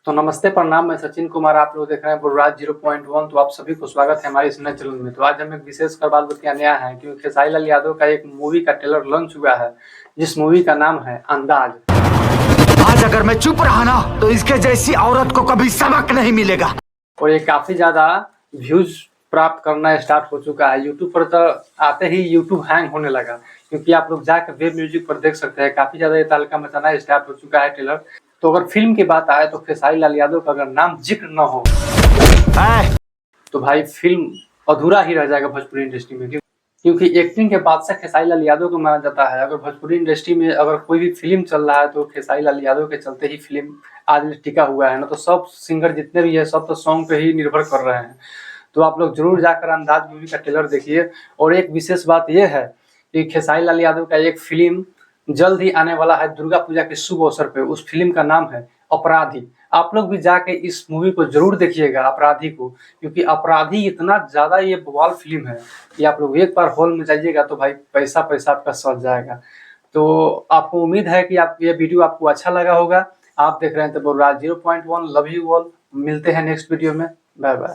तो नमस्ते प्रणाम, मैं सचिन कुमार। आप लोग देख रहे हैं बुर्राज 0.1। तो आप सभी को स्वागत है हमारे इस नए चैनल में। तो आज हम एक विशेष कर बात बताने आए हैं क्योंकि खेसारी लाल यादव का एक मूवी का ट्रेलर लॉन्च हुआ है, जिस मूवी का नाम है अंदाज। आज अगर मैं चुप रहा ना तो इसके जैसी औरत को कभी सबक नहीं मिलेगा। और ये काफी ज्यादा व्यूज प्राप्त करना स्टार्ट हो चुका है यूट्यूब पर। तो आते ही यूट्यूब हैंग होने लगा, क्योंकि आप लोग जाकर वेब म्यूजिक पर देख सकते हैं। काफी ज्यादा ये तहलका मचाना स्टार्ट हो चुका है ट्रेलर। तो अगर फिल्म की बात आए तो खेसारी लाल यादव का अगर नाम जिक्र न हो तो भाई फिल्म अधूरा ही रह जाएगा भोजपुरी इंडस्ट्री में। क्योंकि एक्टिंग के बादशाह खेसारी लाल यादव को माना जाता है। अगर भोजपुरी इंडस्ट्री में अगर कोई भी फिल्म चल रहा है तो खेसारी लाल यादव के चलते ही फिल्म आज टिका हुआ है। ना तो सब सिंगर जितने भी है सब तो सॉन्ग पे ही निर्भर कर रहे हैं। तो आप लोग जरूर जाकर अंदाज मूवी का ट्रेलर देखिए। और एक विशेष बात यह है कि खेसारी लाल यादव का एक फिल्म जल्द ही आने वाला है दुर्गा पूजा के शुभ अवसर पे। उस फिल्म का नाम है अपराधी। आप लोग भी जाके इस मूवी को जरूर देखिएगा, अपराधी को, क्योंकि अपराधी इतना ज्यादा ये बवाल फिल्म है कि आप लोग एक बार हॉल में जाइएगा तो भाई पैसा पैसा आपका सज जाएगा। तो आपको उम्मीद है कि आप ये वीडियो आपको अच्छा लगा होगा। आप देख रहे हैं तो बुर्राज 0.1। Love you all. मिलते हैं नेक्स्ट वीडियो में। Bye bye.